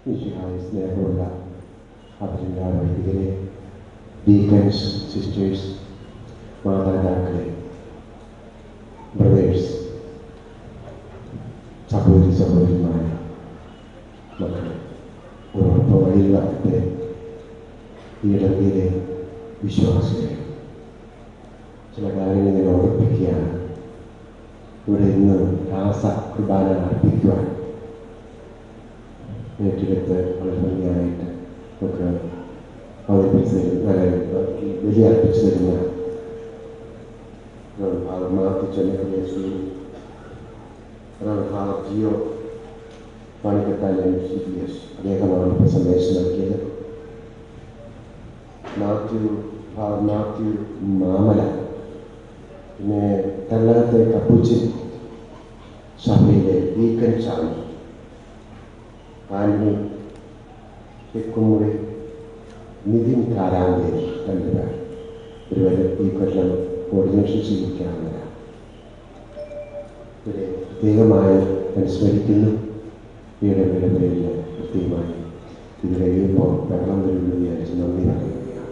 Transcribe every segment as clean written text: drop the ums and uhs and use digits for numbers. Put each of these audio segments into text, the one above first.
മിശിഹായെ സ്നേഹമുള്ള അതിൻ്റെ വൈദികരെ, ഡീക്കൻസ്, സിസ്റ്റേഴ്സ്, മാതാപിതാക്കളെ, ബ്രദേഴ്സ്, സഹോദരി സഹോദരിമാരെ, മക്കളെ, ഉറപ്പ വഴിയിൽ വക്കത്തെ ഈ ഇടവകയിലെ വിശ്വാസികളെ, ചില കാര്യങ്ങൾ ഞാൻ ഓർമ്മിപ്പിക്കുകയാണ്. ഇവിടെ ഇന്ന് രാസ കുർബാന അർപ്പിക്കുവാൻ ഏറ്റെടുത്ത് വളരെ ഭംഗിയായിട്ട് നമുക്ക് അവതരിപ്പിച്ച് തരുന്ന ബലി അർപ്പിച്ചു തരുന്ന ജിയോ പണിക്കത്താലയം CPS അദ്ദേഹമാണ് ഇപ്പോൾ സന്ദേശം നൽകിയത്. മാത്യു മാമല, പിന്നെ കല്ലകത്തെ കപ്പുച്ചിൻ സഭയിലെ ഡീക്കൻ ചാമി, ആന്റണി തെക്കുമുറി, നിതിൻ കാരാന്തേരി, രണ്ടുപേർ ഇവരെ ഈ കൊല്ലം കോർഡിനേഷൻ സ്വീകരിക്കാവുന്നതാണ്. ഇവരെ പ്രത്യേകമായി അനുസ്മരിക്കുന്നു. ഈയുടെ പേരിൽ പ്രത്യേകമായി ഇത് കഴിയുമ്പോൾ വെള്ളം വരുമെന്ന് വിചാരിച്ച് നന്ദി പറയുകയാണ്.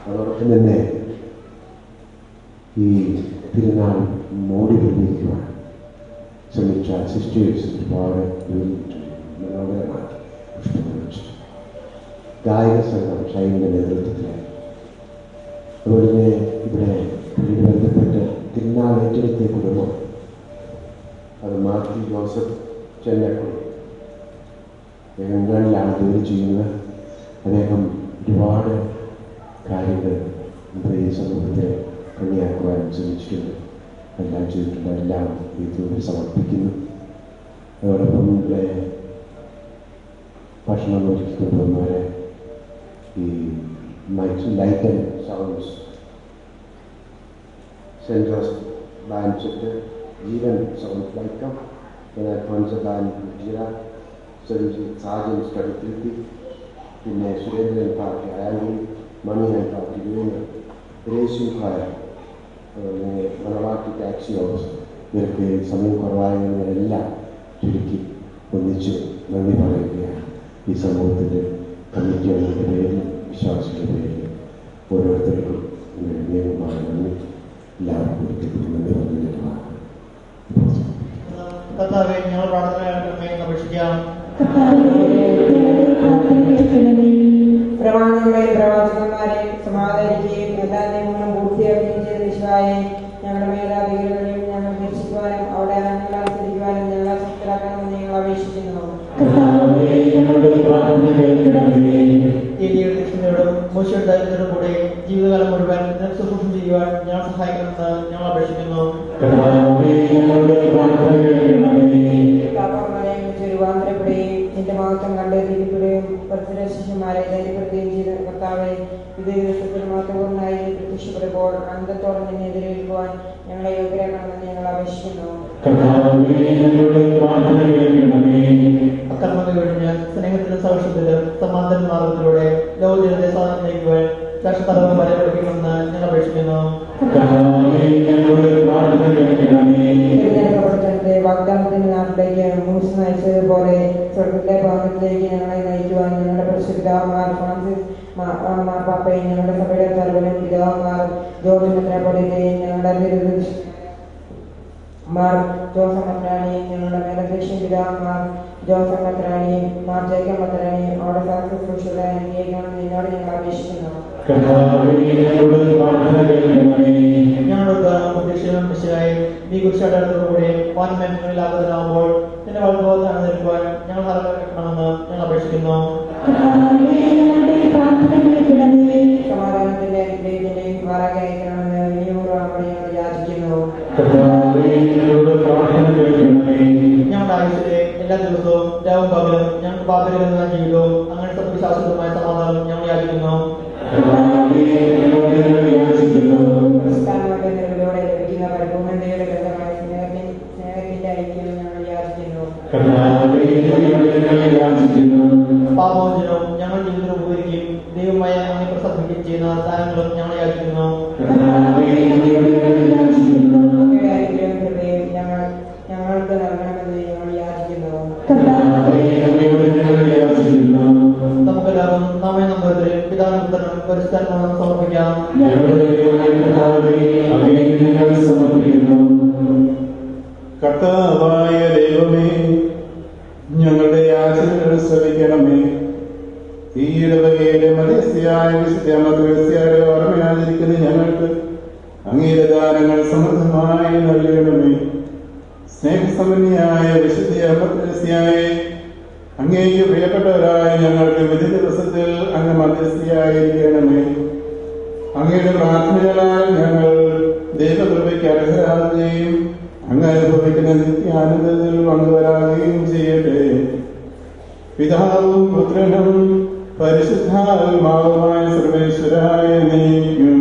അതോടൊപ്പം തന്നെ ഈ തിരുനാൾ മോടി നിർമ്മിക്കുവാൻ ശ്രമിച്ച സിസ്റ്റേഴ്സ് ഒരുപാട് മനോഹരമായി പുഷ്പമൊഴിച്ചു. ഗായക സംഘം ഷൈനിൻ്റെ നേതൃത്വത്തിലായി. അതുപോലെ തന്നെ ഇവിടെ ബന്ധപ്പെട്ട് തിരുനാൾ ഏറ്റെടുത്ത കുടുംബം, അത് മാത്യു ജോസഫ് ചെന്നക്കുടി, ബംഗാളിലാണ് ജോലി ചെയ്യുന്നത്. അദ്ദേഹം ഒരുപാട് കാര്യങ്ങൾ ഈ സമൂഹത്തെ ഭംഗിയാക്കുവാൻ ശ്രമിച്ചിട്ടുണ്ട്, എല്ലാം ചെയ്തിട്ടുണ്ട്. എല്ലാം ദൈവത്തോട് സമർപ്പിക്കുന്നു. അതോടൊപ്പം ഇവിടെ ഭക്ഷണം ഒരുക്കിക്കൊണ്ടുവന്നവരെ ഈ light and sounds, Saint Joseph band set, Jeevan sound ലൈക്കം, പിന്നെ ഫ്രണ്ട്സ് ബാൻഡ് ജിറ, സാജൻ സ്റ്റഡി തിരുത്തി, പിന്നെ സുരേന്ദ്രൻ പാർട്ടി അയാളി, മണി ആൻഡ് പാർട്ടി വീണ്, ഗ്രേസ്യു ഫയർ, മണവാട്ടി ടാക്സി ഓഫീസ്, ഇവർക്ക് സമയം കുറവായവരെല്ലാം ചുരുക്കി ഒന്നിച്ച് നന്ദി പറയുകയാണ്. ഈ സമൂഹത്തിൻ്റെ കമ്മിറ്റി അംഗങ്ങളുടെ പേരിൽ, വിശ്വാസികളുടെ പേരിൽ ഓരോരുത്തർക്കും നിയമമായ നന്ദി എല്ലാവർക്കും നന്ദി പറഞ്ഞിട്ടുള്ളതാണ്. കർത്താവേ, ഞങ്ങൾ പ്രാർത്ഥനയായിട്ട് അപേക്ഷിക്കാം. പ്രമാണികളെയും പ്രവാചകന്മാരെയും സമാധാനിക്കുകയും എല്ലാ നിയമങ്ങളും പൂർത്തിയാക്കുകയും ചെയ്ത വിശ്വായെ ഞങ്ങളുടെ മേലാധികാരികളെയും ഞങ്ങൾ ദർശിക്കുവാനും അവിടെ ഞങ്ങൾ അനുസരിക്കുവാനും ഞങ്ങളെ ശക്തരാക്കണമെന്ന് ഞങ്ങൾ അപേക്ഷിക്കുന്നു. മോശയോടും കൂടെ ജീവിതകാലം മുഴുവൻ ശുശ്രൂഷ ചെയ്യുവാൻ ഞങ്ങൾ സഹായിക്കണമെന്ന് ഞങ്ങൾ അപേക്ഷിക്കുന്നു. രൂപാന്തരപ്പെടുകയും നിന്റെ മഹത്വം കണ്ടെത്തിക്കപ്പെടുകയും പരിസര ശിഷ്യന്മാരെ ധൈര്യപ്പെടുത്തുകയും ചെയ്ത കർത്താവെ, ഇത് ദിവസത്തിൽ മഹത്വപൂർണ്ണമായി പ്രത്യക്ഷപ്പെടുമ്പോൾ അന്തത്തോടെ നിന്നെ എതിരേൽക്കുവാൻ ഞങ്ങളെ യോഗ്യരാക്കണമെന്ന് ഞങ്ങൾ അപേക്ഷിക്കുന്നു. അക്രമങ്ങൾ കഴിഞ്ഞ് സ്നേഹത്തിലും സൗഹൃദത്തിലും സമാന്തര മാർഗത്തിലൂടെ ലോകജനത്തെ സ്വാതന്ത്ര്യം നയിക്കുവാൻ രാഷ്ട്രതലവൻ വരെ പഠിക്കണമെന്ന് ഞങ്ങൾ അപേക്ഷിക്കുന്നു. വാഗ്ദാനത്തിന്റെ നാട്ടിലേക്ക് മൂസ് നയിച്ചതുപോലെ സ്വർഗത്തിലെ ഭവനത്തിലേക്ക് ഞങ്ങളെ നയിക്കുവാൻ ഞങ്ങളുടെ പരിശുദ്ധമാർ ഫ്രാൻസിസ് മാർപ്പാപ്പയും ഞങ്ങളുടെ സഭയുടെ തലവനും പിതാവുമാർ ജോർജ് മെത്രാപ്പൊലീത്തയും ഞങ്ങളുടെ മാർ ജോസഫ് മെത്രാണിയും ഞങ്ങളുടെ മേലധ്യക്ഷൻ പിതാവുമാർ ജോസഫ് മെത്രാണിയും മാർ ജേക്കബ് മെത്രാണിയും അവിടെ ശുശ്രൂഷകളെ അനുഗ്രഹിക്കണമെന്ന് നിന്നോട് ഞങ്ങൾ അപേക്ഷിക്കുന്നു. ഞങ്ങളുടെ ഉദ്ദേശം മിശിഹായെ നീ കുരിശടത്തോടുകൂടി വാൻമേഖലകളിൽ ആഗതരാകുമ്പോൾ നിന്റെ വലുതാണെന്ന് നിൽക്കുവാൻ ഞങ്ങൾ ഹരണമെന്ന് ഞങ്ങൾ അപേക്ഷിക്കുന്നു. സമാധാനത്തിന്റെ അനുഗ്രഹത്തിന്റെയും മാറാകെ അയക്കണമെന്ന് വിനിയോഗം ഞങ്ങൾ യാചിക്കുന്നു. ഞങ്ങളുടെ ആയുസ്സിലെ എല്ലാ ദിവസവും രാവും പകലും ഞങ്ങൾക്ക് പാപകരമായ ജീവിതവും അങ്ങനെ സത്യശാസ്ത്രമായ സമാധാനം ഞങ്ങൾ യാചിക്കുന്നു. നിലവിലൂടെ ലഭിക്കുന്ന പരിപൂർണതയുടെ ബന്ധമായ സ്നേഹത്തിന്റെ ഐക്യം ഞങ്ങൾ യാചിക്കുന്നു. പാപമോചനവും ഞങ്ങൾ ജീവിതം ഉപകരിക്കുകയും ദൈവമായ അങ്ങനെ പ്രസാദിക്കുകയും ചെയ്യുന്ന സ്ഥാനങ്ങളും ഞങ്ങൾ യാചിക്കുന്നു. ഞങ്ങൾക്ക് നൽകണമെന്ന് ഞങ്ങൾ യാചിക്കുന്നു. സൽമനം സമർപ്പിക്കാം. കർത്താവായ ദൈവമേ, ഞങ്ങളുടെ യാചനകൾ ശ്രവിക്കണമേ. ഈ ഇടവകയിലെ മധ്യസ്ഥയായ വിശുദ്ധ മധ്യസ്ഥയായ ഓർമ്മയാചരിക്കുന്ന ഞങ്ങൾക്ക് അങ്ങയുടെ ദാനങ്ങൾ സമൃദ്ധമായി നൽകണമേ. സ്നേഹസമ്പന്നയായ വിശുദ്ധ മധ്യസ്ഥയായ അങ്ങേക്ക് പ്രിയപ്പെട്ടവരായ ഞങ്ങൾക്ക് വിധി ദിവസത്തിൽ അങ്ങ് മധ്യസ്ഥയായിരിക്കണമേ. അങ്ങയുടെ പ്രാർത്ഥനകളാൽ ഞങ്ങൾ ദൈവകൃപയ്ക്ക് അർഹരാകുകയും അങ്ങ് അനുഭവിക്കുന്ന നിത്യാനന്ദത്തിൽ പങ്കുവരാകുകയും ചെയ്യട്ടെ. പിതാവും പുത്രനും പരിശുദ്ധാത്മാവുമായ സർവേശ്വരായ നീക്കും.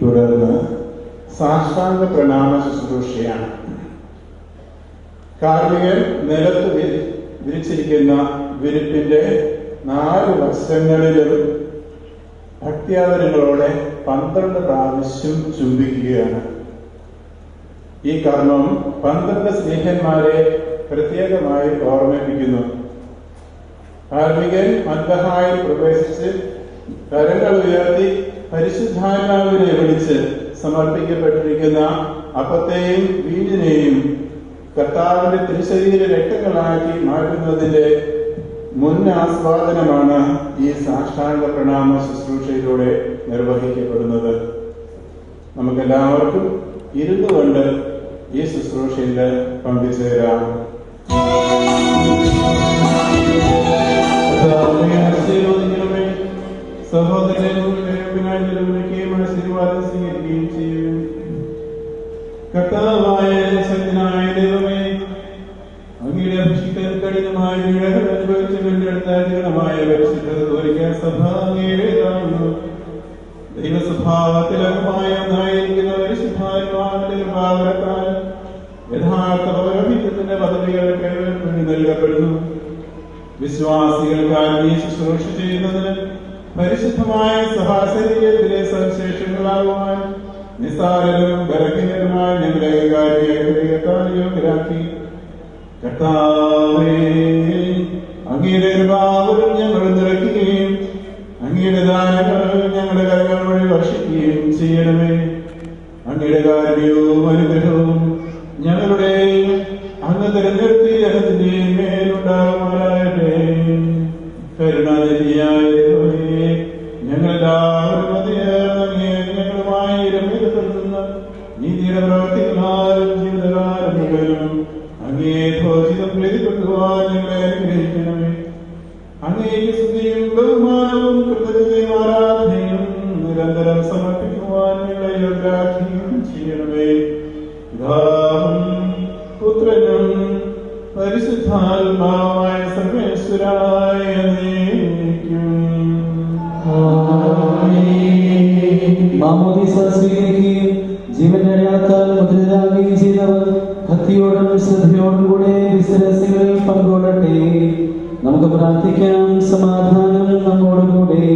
തുടർന്ന് സാഷ്ടാംഗ പ്രണാമ ശുശ്രൂഷയാണ്. കാർമികൻ നിലത്ത് വിരിച്ചിരിക്കുന്ന വിരിപ്പിന്റെ 4 വശങ്ങളിലും ഭക്തിയാദരങ്ങളോടെ 12 പ്രാവശ്യം ചുംബിക്കുകയാണ്. ഈ കർമ്മം 12 സ്നേഹന്മാരെ പ്രത്യേകമായി ഓർമ്മിപ്പിക്കുന്നു. കാർമികൻ മദ്ബഹായിൽ പ്രവേശിച്ച് കരങ്ങൾ ഉയർത്തി പരിശുദ്ധാത്മാവിനെ വിളിച്ച് സമർപ്പിക്കപ്പെട്ടിരിക്കുന്ന അപ്പത്തെയും വീഞ്ഞിനെയും കർത്താവിന്റെ തിരുശരീര രക്തങ്ങളാക്കി മാറ്റുന്നതിന്റെ മുൻ ആസ്വാദനമാണ് ഈ സാഷ്ടാംഗ പ്രണാമ ശുശ്രൂഷയിലൂടെ നിർവഹിക്കപ്പെടുന്നത്. നമുക്കെല്ലാവർക്കും ഇരുന്നുകൊണ്ട് ഈ ശുശ്രൂഷയിൽ പങ്കുചേരാം. സഹോദരനെ ആശീർവാദം സ്വീകരിക്കുകയും ചെയ്യും. കർത്താവായ ശക്തനായ ദൈവമേ, അങ്ങയുടെ അഭിഷിക്തൻ കഠിനമായ പീഡകൾ അനുഭവിച്ച് വീണ്ടെടുത്താചരണമായ പരിശുദ്ധ കത്തോലിക്കാ സഭ അങ്ങയുടേതാകുന്നു. ദൈവസ്വഭാവത്തിൽ അംഗമായ ഒന്നായിരിക്കുന്ന പരിശുദ്ധാത്മാവിന്റെ കൃപാവരത്താൽ യഥാർത്ഥ പൗരോഹിത്യത്തിന്റെ പദവികൾ വേണ്ടി നൽകപ്പെടുന്നു. വിശ്വാസികൾക്കായി ശുശ്രൂഷ ചെയ്യുന്നതിന് പരിശുദ്ധമായ സഭാശരീരത്തിലെ സവിശേഷങ്ങളാകുവാൻ നിസ്സാരരും ബലഹീനരുമായ ഞങ്ങളെ യോഗ്യരാക്കി. കർത്താവേ, അങ്ങയുടെ കൃപാവരം ഞങ്ങൾ നിറയ്ക്കുകയും അങ്ങയുടെ ദാനങ്ങൾ ഞങ്ങളുടെ കരങ്ങൾ വഴി വർഷിക്കുകയും ചെയ്യണമേ. അങ്ങയുടെ കാരുണ്യവും അനുഗ്രഹവും ഞങ്ങളുടെ അങ്ങ് തിരഞ്ഞെടുത്ത ജനത്തിന്റെയും മേലുണ്ടാകുമാറാകട്ടെ. കരുണാനിധിയായ ഞങ്ങളെല്ലാവരും ഞങ്ങളുമായി രമ്യപ്പെടുത്തുന്ന നീതിയുടെ പ്രവർത്തികളാലും ജീവിതകാലം മുഴുവനും അങ്ങേ ഘോഷിതം പ്രീതിപ്പെടുത്തുവാൻ ഞങ്ങളെ അനുഗ്രഹിക്കണമേ. അങ്ങേക്ക് സ്തുതിയും ബഹുമാനവും കൃതജ്ഞതയും ആരാധനയും നിരന്തരം സമർപ്പിക്കുവാൻ ഞങ്ങളെ യോഗ്യരാക്കുകയും ചെയ്യണമേ. പിതാവും പുത്രനും പരിശുദ്ധാത്മാവായ സർവേശ്വരായ നീക്കും. മാമോദീസ സ്വീകരിക്കുകയും ജീവന്റെ അടയാളത്താൽ മുദ്രിതരാകുകയും ചെയ്തവർ ഭക്തിയോടും ശ്രദ്ധയോടും കൂടെ വിശ്വാസികളിൽ പങ്കുകൊള്ളട്ടെ. നമുക്ക് പ്രാർത്ഥിക്കാം. സമാധാനം നമ്മോടുകൂടെ.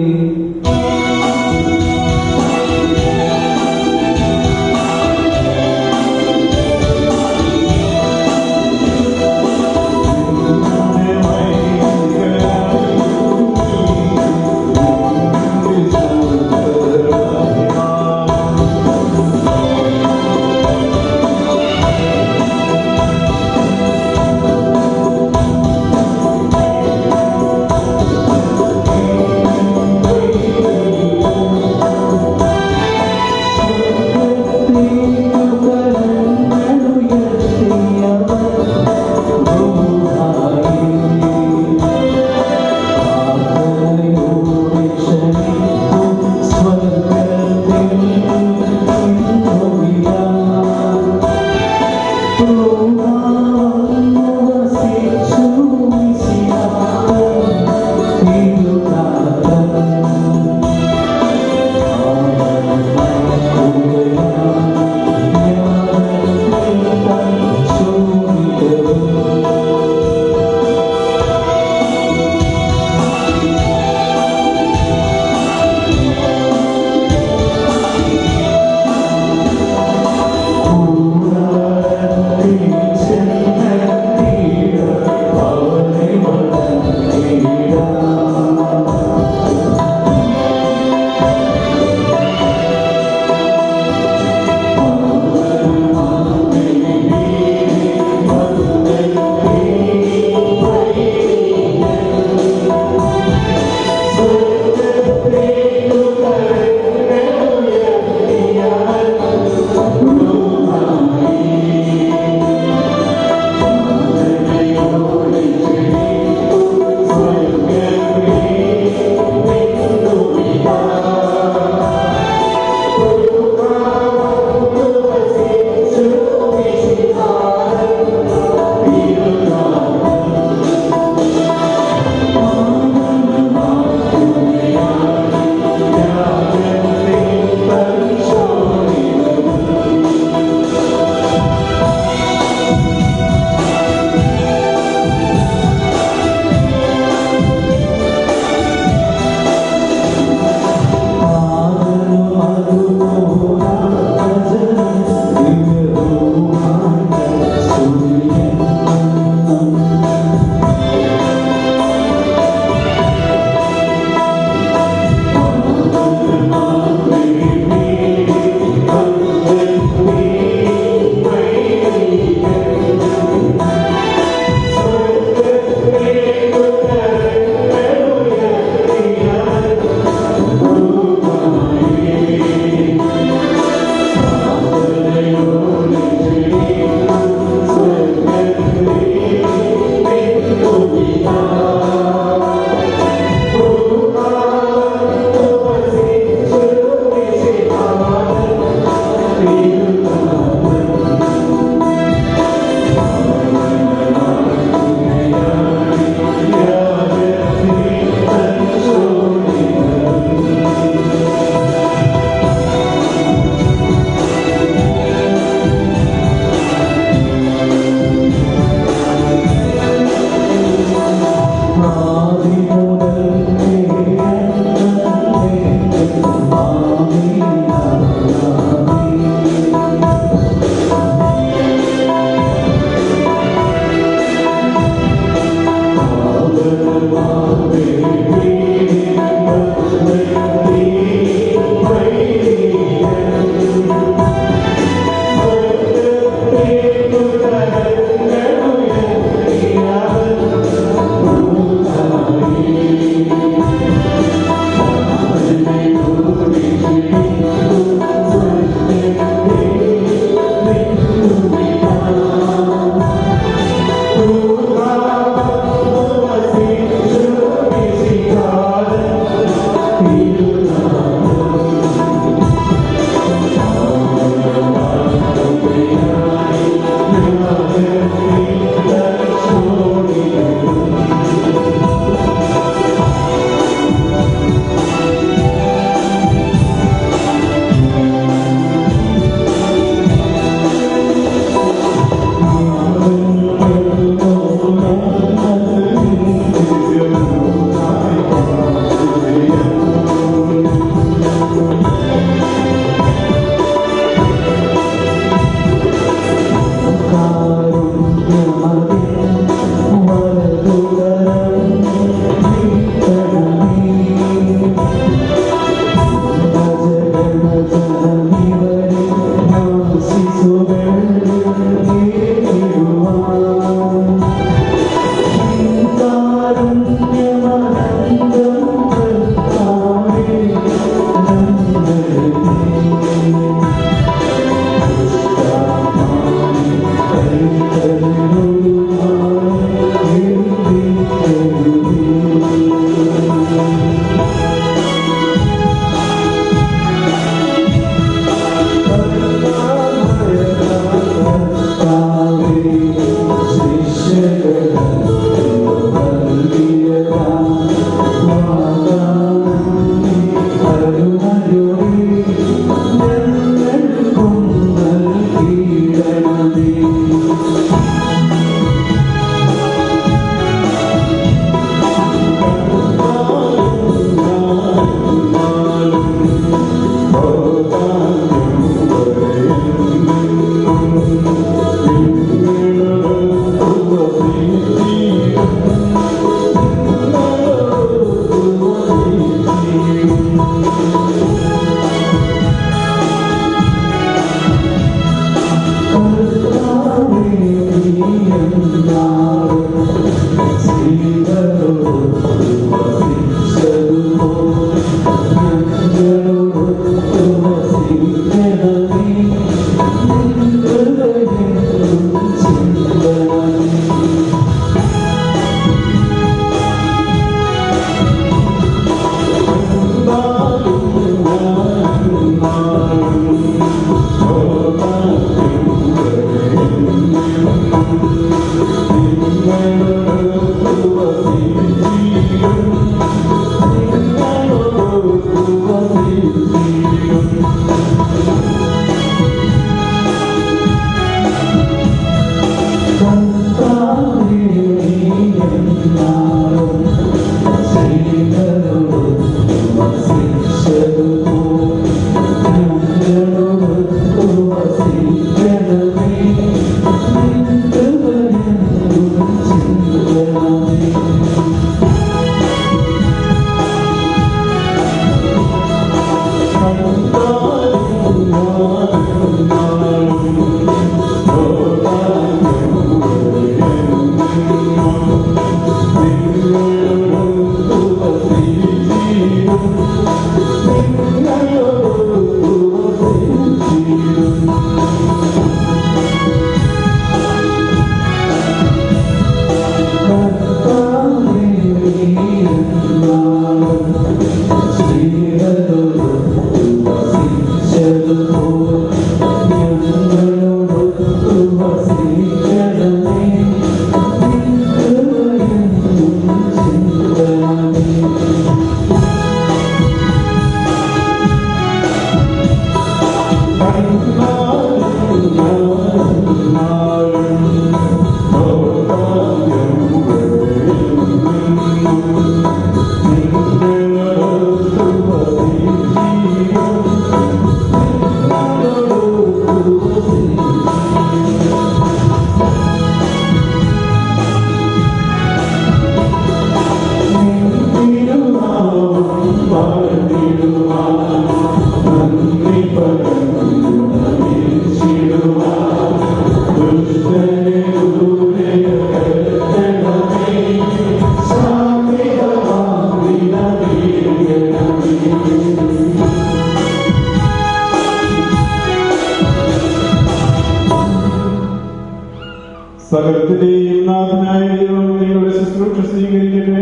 സകലത്തിന്റെയും നാഥനായ ദൈവം നിങ്ങളുടെ ശുശ്രൂഷ സ്വീകരിക്കട്ടെ.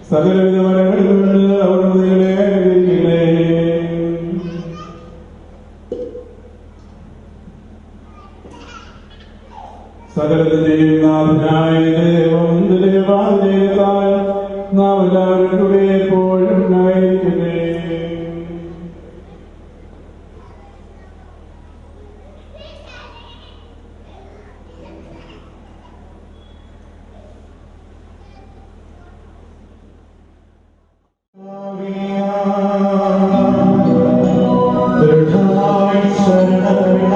സകലവിധ വരങ്ങളുകൊണ്ട് അവിടുന്ന് നിങ്ങളെ അനുഗ്രഹിക്കട്ടെ. സകലത്തിന്റെയും നാഥനായ ദൈവം ദൈവവാദനേതായ നാം എല്ലാവരും കൂടെ എപ്പോഴും ആയിരിക്കട്ടെ. ശരണ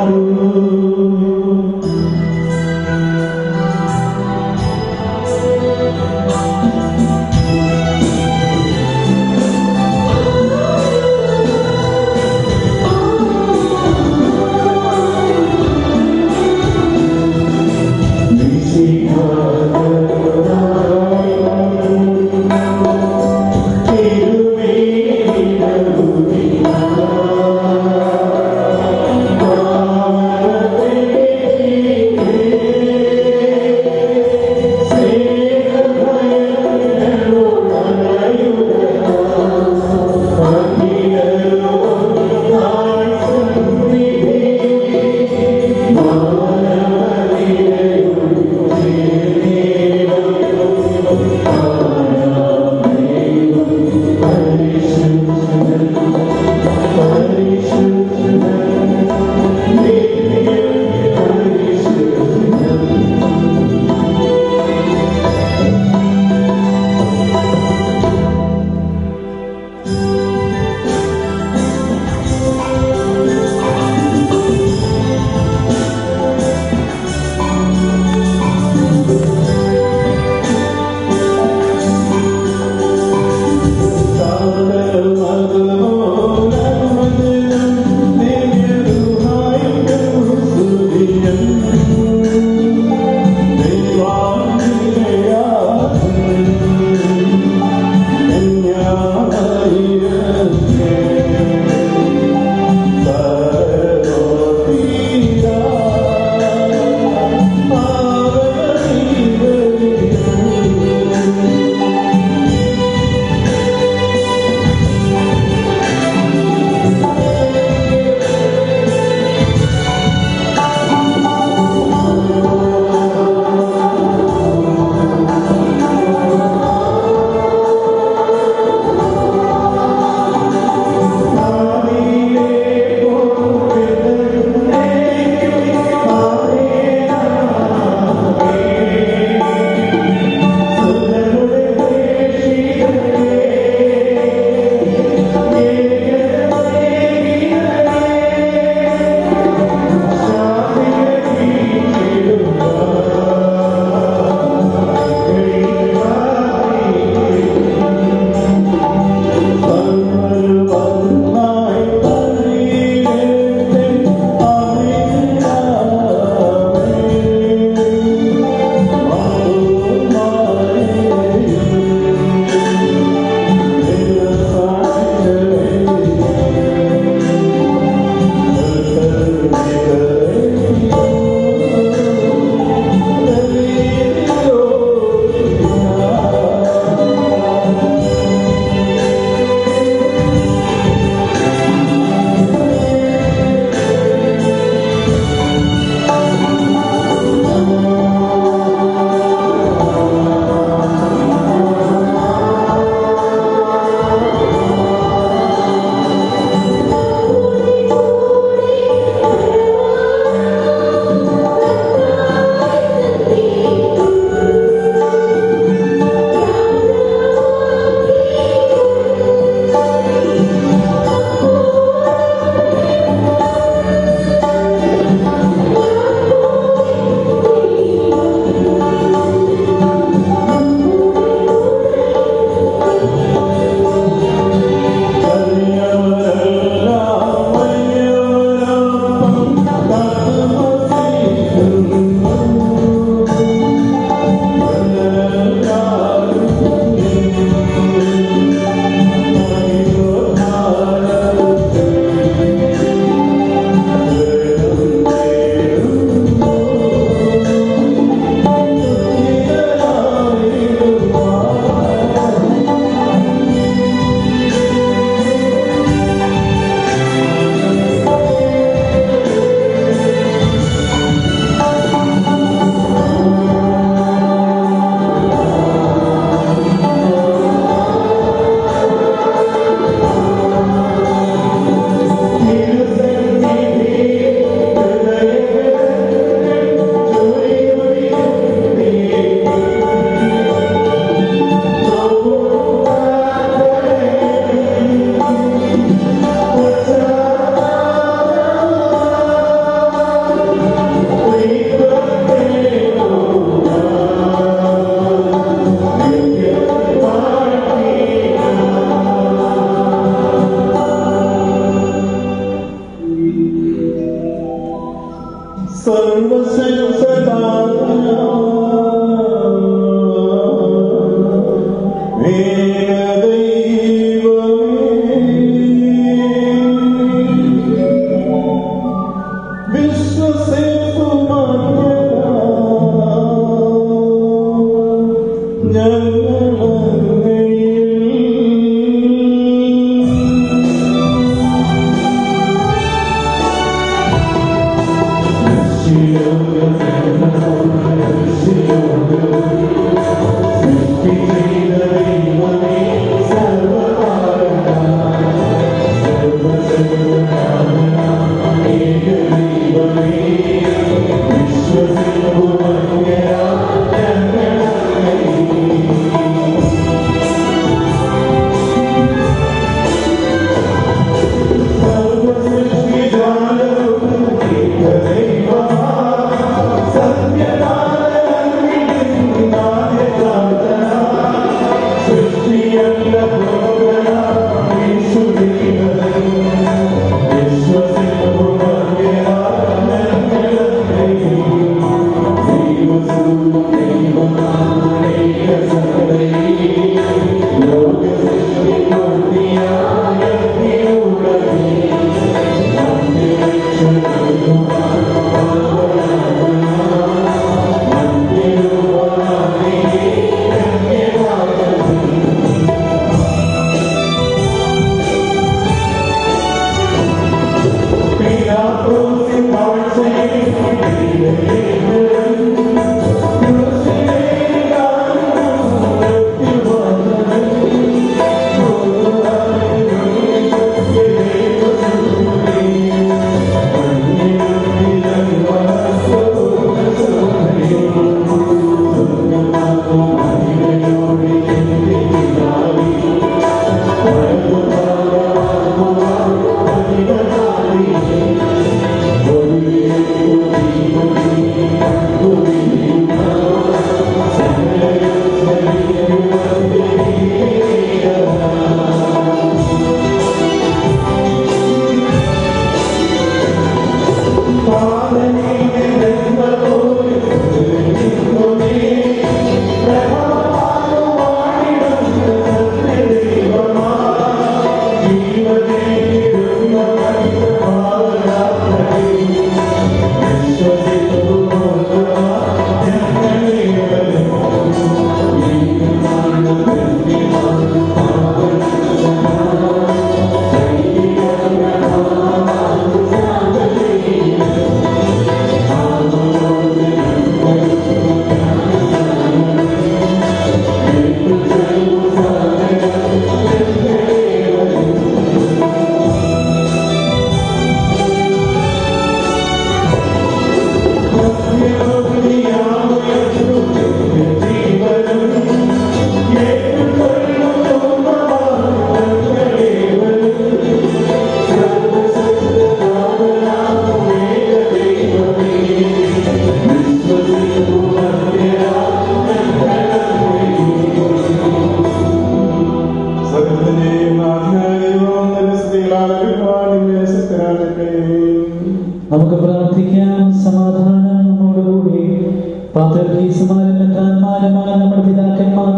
ബഹുമാനമായ നമ്മുടെ പിതാക്കന്മാർ,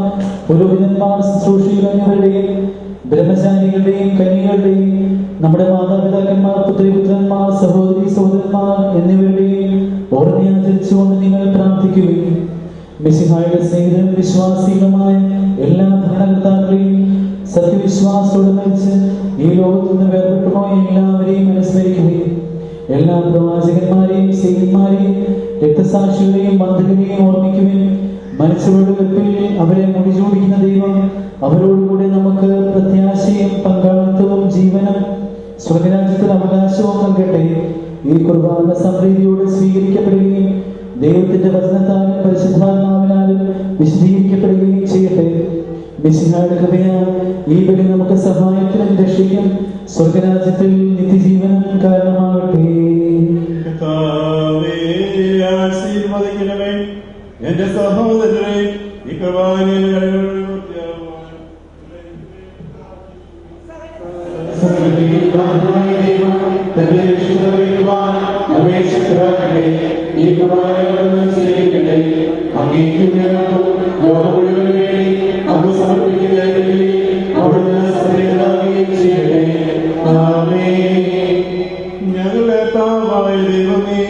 പുരോഹിതന്മാർ, ശുശ്രൂഷികളുടെയും ബ്രഹ്മചാരികളുടെയും കന്യകളുടെയും നമ്മുടെ മാതാപിതാക്കന്മാർ, പുത്രിപുത്രന്മാർ, സഹോദരി സഹോദരന്മാർ എന്നിവരുടെയും ഓർമ്മയാചരിച്ചുകൊണ്ട് നിങ്ങൾ പ്രാർത്ഥിക്കുകയും മിശിഹായുടെ സ്നേഹിതരും വിശ്വാസികളുമായ എല്ലാ ഭരണകർത്താക്കളെയും സത്യവിശ്വാസത്തോടെ മരിച്ച് ഈ ലോകത്തു നിന്ന് വേർപെട്ടുപോയ എല്ലാവരെയും അനുസ്മരിക്കുകയും എല്ലാ പ്രവാചകന്മാരെയും സ്നേഹിതന്മാരെയും രക്തസാക്ഷികളെയും ബന്ധുക്കളെയും ഓർമ്മിക്കുകയും മരിച്ചവരുടെ വെപ്പിൽ അവരെ മുടിചൂടിക്കുന്ന ദൈവം അവരോടുകൂടെ നമുക്ക് പ്രത്യാശയും പങ്കാളിത്തവും ജീവനും സ്വർഗരാജ്യത്തിൽ അവകാശവും നൽകട്ടെ. ഈ കുർബാന സംപ്രീതിയോടെ സ്വീകരിക്കപ്പെടുകയും ദൈവത്തിന്റെ വചനത്താലും പരിശുദ്ധാത്മാവിനാലും വിശദീകരിക്കപ്പെടുകയും ചെയ്യട്ടെ. മിശിഹായുടെ കൃപയാൽ ഈ ബലി നമുക്ക് സഹായത്തിനും രക്ഷയ്ക്കും സ്വർഗരാജ്യത്തിൽ നിത്യജീവനും കാരണമാകട്ടെ. ആശീർവദിക്കണമേ എന്റെ സഹോദരനെ, ഈ ഞങ്ങളുടെ താവായ ദൈവമേ,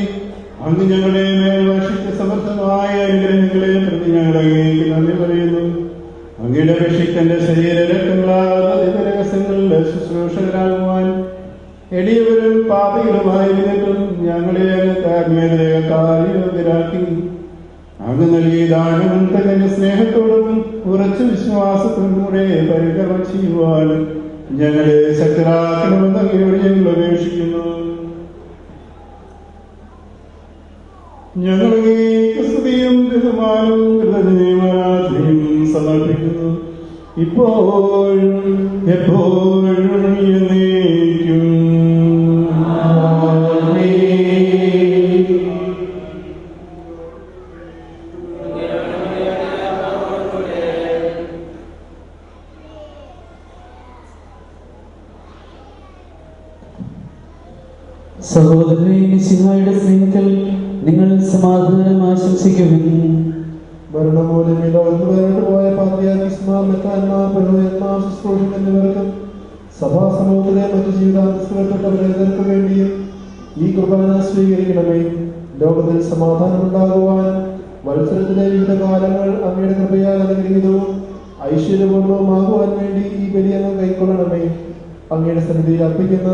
അങ്ങ് ഞങ്ങളുടെ മേൽ വർഷിച്ച സമർത്ഥമായ അനുഗ്രഹങ്ങളെ പ്രതി ഞങ്ങൾ അങ്ങേക്ക് നന്ദി പറയുന്നു. അങ്ങയുടെ രക്ഷിക്കന്റെ ശരീരരക്തങ്ങളാകുന്ന ദിവരഹസ്യങ്ങളുടെ ശുശ്രൂഷകരാകുവാൻ എളിയവരും പാപികളുമായിരുന്നിട്ടും ഞങ്ങളെ യോഗ്യരാക്കി. അങ്ങ് നൽകിയ ദാനവും തന്റെ സ്നേഹത്തോടും ഉറച്ച വിശ്വാസത്തോടും കൂടെ പരികർമ്മം ചെയ്യുവാനും ഞങ്ങളെ ശക്തരാക്കണമെന്ന് അങ്ങയോട് ഞങ്ങൾ അപേക്ഷിക്കുന്നു. ഞങ്ങൾ സ്തുതിയും ബഹുമാനവും കൃതജ്ഞതയും ആരാധനയും സമർപ്പിക്കുന്നു, ഇപ്പോഴും എപ്പോഴും എന്നേക്കും. സഹോദരനെ, മിശിഹായുടെ സ്നേഹത്തിൽ നിങ്ങൾ സമാധാനം ആശംസിക്കുന്നു. ഭരണമൂലം ഈ ലോകത്ത് വേറിട്ടുപോയ പാത്രിയാർക്കീസ്മാർ, മെത്രാന്മാർ, പുരോഹിതന്മാർ, ശുശ്രൂഷകർ എന്നിവർക്കും സഭാ സമൂഹത്തിലെ മറ്റു ജീവിതാന്തസ്സുകൾപ്പെട്ടവർക്ക് വേണ്ടിയും ഈ കുർബാന സ്വീകരിക്കണമേ. ലോകത്തിൽ സമാധാനമുണ്ടാകുവാൻ വത്സരത്തിലെ വിവിധ കാലങ്ങൾ അങ്ങയുടെ കൃപയാൽ അനുഗ്രഹീതവും ഐശ്വര്യപൂർണവുമാകുവാൻ വേണ്ടി ഈ ബലി അങ്ങ് കൈക്കൊള്ളണമേ. അങ്ങയുടെ സന്നിധിയിൽ അർപ്പിക്കുന്ന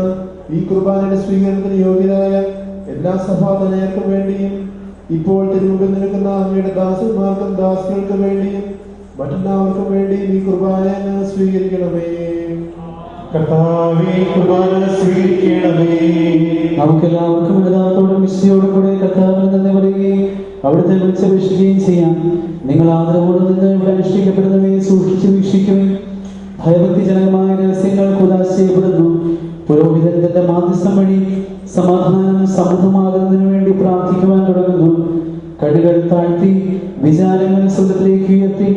ഈ കുർബാനയുടെ സ്വീകരണത്തിന് യോഗ്യരായ എല്ലാ സഭാതനയർക്കും വേണ്ടിയും ഇപ്പോൾ തിരുമുമ്പിൽ നിൽക്കുന്ന അങ്ങയുടെ ദാസന്മാർക്കും ദാസികൾക്കും വേണ്ടിയും മറ്റെല്ലാവർക്കും വേണ്ടിയും ഈ കുർബാന സ്വീകരിക്കണമേ. കർത്താവേ, കുർബാന സ്വീകരിക്കണമേ. നമുക്കെല്ലാവർക്കും ഹൃദയത്തോടും വിശുദ്ധിയോടും കൂടെ കർത്താവിനെ നന്ദി പറയുകയും അവിടുത്തെ വിളിച്ചപേക്ഷിക്കുകയും ചെയ്യാം. നിങ്ങൾ ആദരവോടെ നിന്ന് ഇവിടെ അനുഷ്ഠിക്കപ്പെടുന്നവയെ സൂക്ഷിച്ച് വീക്ഷിക്കുകയും ഭയഭക്തിജനകമായ രഹസ്യങ്ങൾ കുദാശ ചെയ്യപ്പെടുന്നു. പുരോഹിതൻ തന്റെ മാധ്യസ്ഥം വഴി സമാധാനം സമൃദ്ധമാകുന്നതിനു വേണ്ടി പ്രാർത്ഥിക്കുവാൻ തുടങ്ങുന്നു. കടികൾ താഴ്ത്തി വിചാരങ്ങൾ സ്വർഗ്ഗത്തിലേക്ക് ഉയർത്തി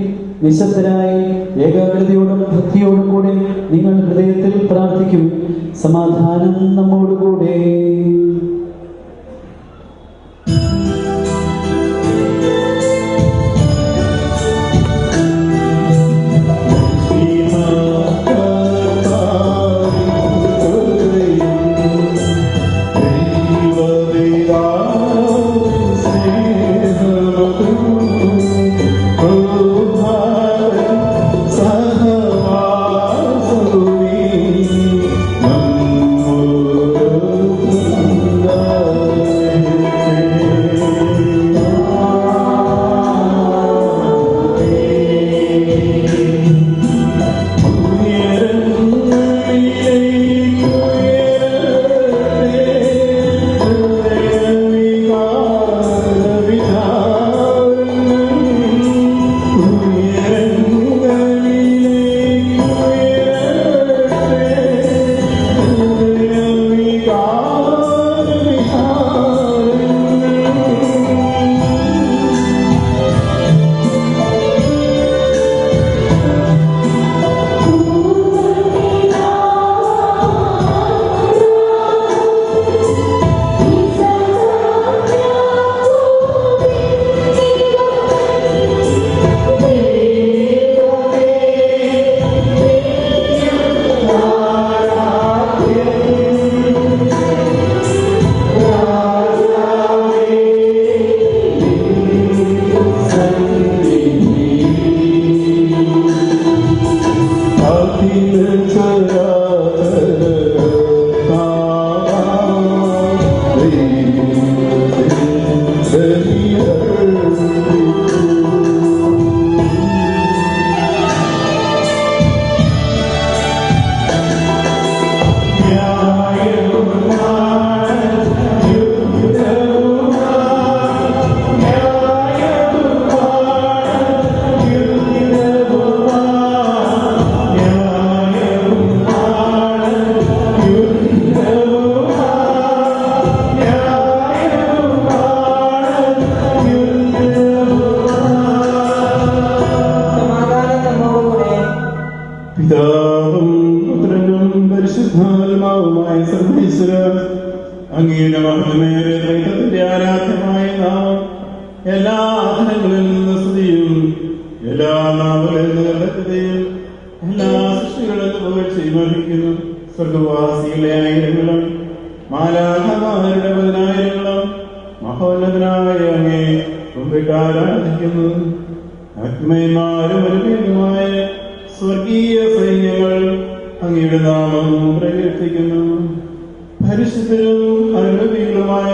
നിശബ്ദരായി ഏകാഗ്രതയോടും ഭക്തിയോടും കൂടെ നിങ്ങൾ ഹൃദയത്തിൽ പ്രാർത്ഥിക്കും. സമാധാനം നമ്മോടുകൂടെ. Oh പിതാവും പുത്രനും പരിശുദ്ധാത്മാവുമായ സർവേശ്വര അങ്ങയുടെ മഹത്വമേറിയ ത്രൈത്വത്തിന്റെ ആരാധ്യമായ നാമം എല്ലാ ആധാരങ്ങളിൽ നിന്ന് സ്തുതിയും എല്ലാ നാമങ്ങളിൽ നിന്ന് കൃതയും എല്ലാ സൃഷ്ടികളിൽ നിന്ന് പുകഴ്ചയും അർഹിക്കുന്നു. സ്വർഗവാസികളെ ആയിരങ്ങളും മാലാഖമാരുടെ പതിനായിരങ്ങളും മഹോന്നതനായ അങ്ങേ മുമ്പിട്ട് ആരാധിക്കുന്നു. ആത്മീയന്മാരും ഒരുമയുമായ സ്വർഗീയ സൈന്യങ്ങൾ അങ്ങയുടെ നാമം പ്രകീർത്തിക്കുന്നു. പരിശുദ്ധരും അനുഭവികളുമായ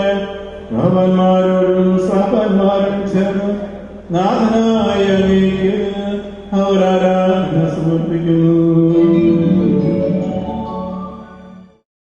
രാവന്മാരോടും സാപന്മാരും ചേർന്ന് നാഥനായ അങ്ങേ